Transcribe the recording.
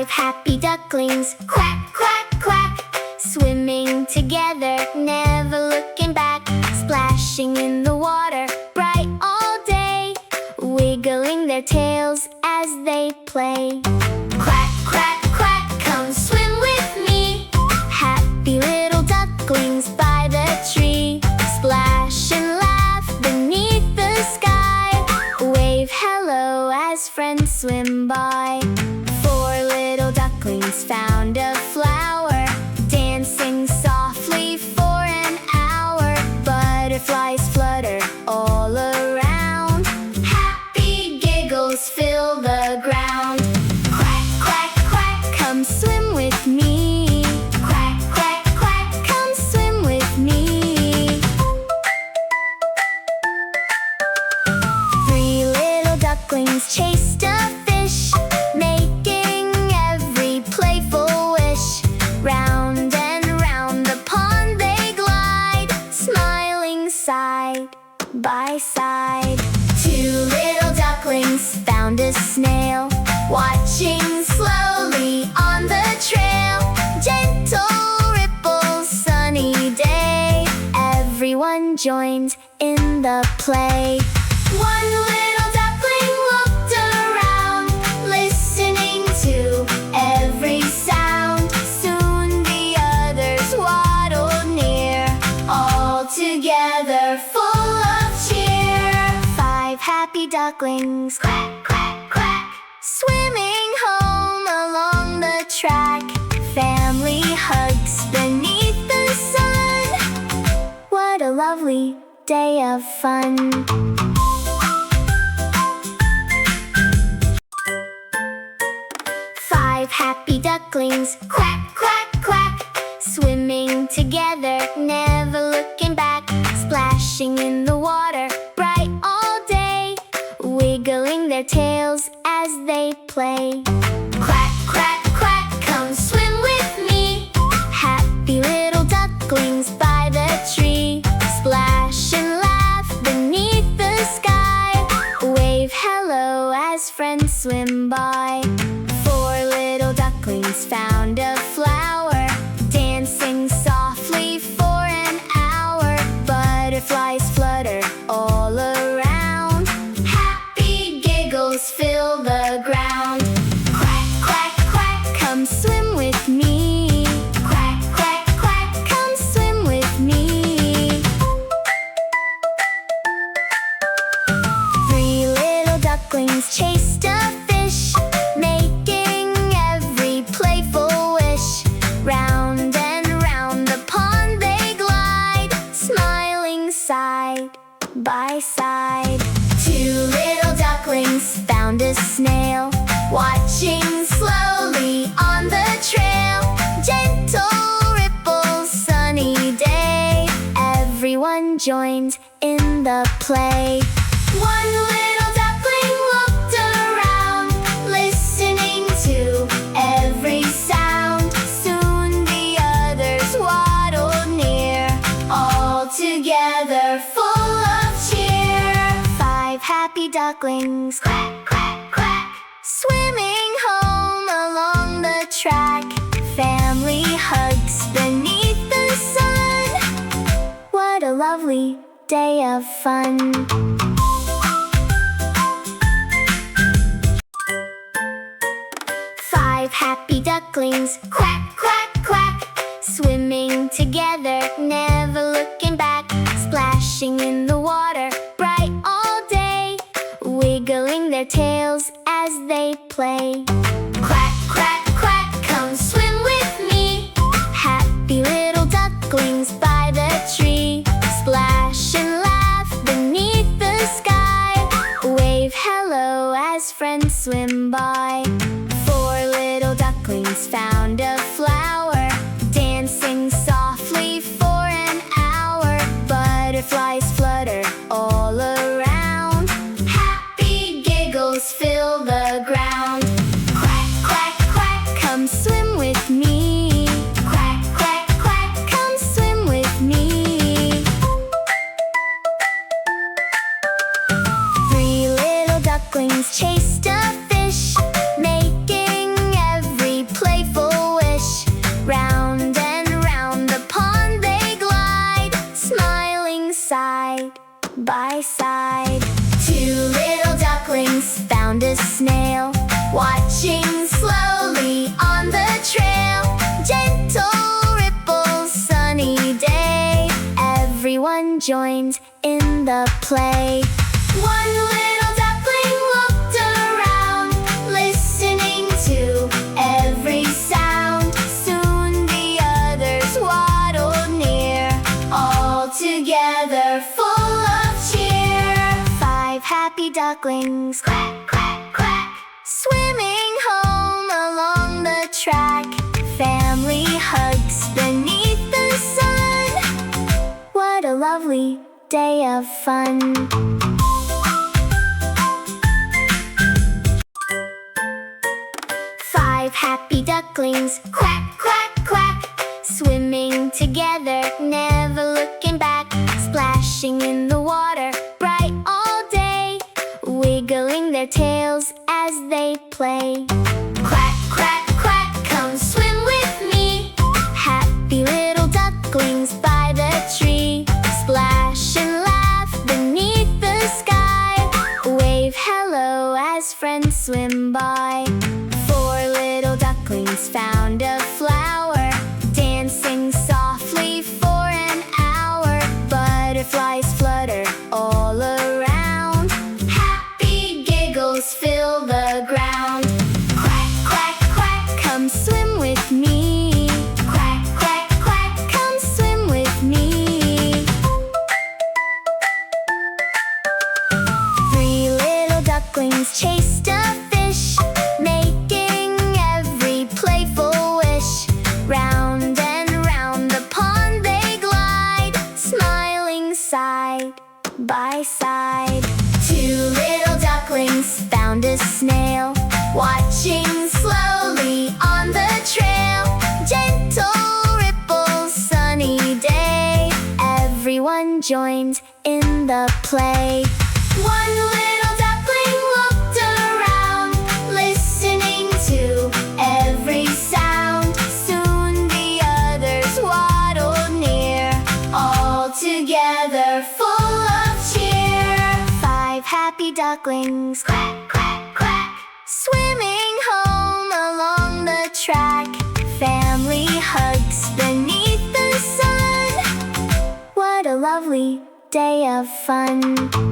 Happy ducklings, quack, quack, quack, swimming together, never looking back, splashing in the water, bright all day, wiggling their tails as they play. Quack, quack, quack, come swim with me, happy little ducklings by the tree, splash and laugh beneath the sky, wave hello as friends swim by. Ducklings found a flower, dancing softly for an hour. Butterflies flutter all around, happy giggles fill the ground. Quack, quack, quack, come swim with me. Quack, quack, quack, come swim with me. Three little ducklings chased a fish, by side. Two little ducklings found a snail, watching slowly on the trail. Gentle ripples, sunny day, everyone joined in the play. One little duckling looked around, listening to every sound. Soon the others waddled near, all together full of cheer. Five happy ducklings, quack, quack, quack, swimming home along the track. Family hugs beneath the sun. What a lovely day of fun. Five happy ducklings, quack, quack, quack, swimming together, never looking back, splashing in the water, bright all day, wiggling their tails as they play. Quack, quack, quack, come swim with me, happy little ducklings by the tree, splash and laugh beneath the sky, wave hello as friends swim by. Four little ducklings found a flower, dancing softly for an hour. Butterflies flutter all around, happy giggles fill the ground. Quack, quack, quack, come swim with me. Quack, quack, quack, come swim with me. Three little ducklings chased a fish, making every playful wish. Round and round the pond they glide, smiling side by side. Two little ducklings found a snail, watching slowly on the trail. Gentle ripples, sunny day, everyone joined in the play. One little duckling looked around, listening to every sound. Soon the others waddled near, all together full of cheer. Five happy ducklings, quack, quack, quack, swimming home along the track. Family hugs beneath the sun. What a lovely day of fun. Five happy ducklings, quack, quack, quack, swimming together, never looking back, splashing in the water, bright all day, wiggling their tails as they play. Quack, quack, quack, come swim with me, happy little ducklings by the tree, splash and laugh beneath the sky, wave hello as friends swim by. Four little ducklings found a flower, dancing softly for an hour. Butterflies flutter all around, happy giggles fill the ground. Quack, quack, quack, come swim with me. Quack, quack, quack, come swim with me. Three little ducklings chased a fish, making every snail, watching slowly on the trail. Gentle ripples, sunny day. Everyone joins in the play. One little duckling looked around, listening to every sound. Soon the others waddled near, all together full of cheer. 5 happy ducklings, quack, quack, quack, swimming home along the track. Family hugs beneath the sun. What a lovely day of fun. Five happy ducklings, quack, quack, quack, swimming together, never looking back. Splashing in the water, bright all day, wiggling their tails as they play. Quack, quack, quack, come swim with me. Happy little ducklings by the tree. Splash and laugh beneath the sky. Wave hello as friends swim by. 4 little ducklings found a flower, dancing softly for an hour. Butterflies flutter all around. Happy giggles fill the ground. Quack, quack, quack, come swim with me. Quack, quack, quack, come swim with me. 3 little ducklings chased a fish, making every playful wish. Round and round the pond they glide, smiling side by side. 2 little ducklings found a snail, watching slowly on the trail. Gentle ripples, sunny day. Everyone joined in the play. One little duckling looked around, listening to every sound. Soon the others waddled near, all together full of cheer. 5 happy ducklings, quack, quack, quack, swimming home along the track. Family hugs beneath the sun. What a lovely day of fun.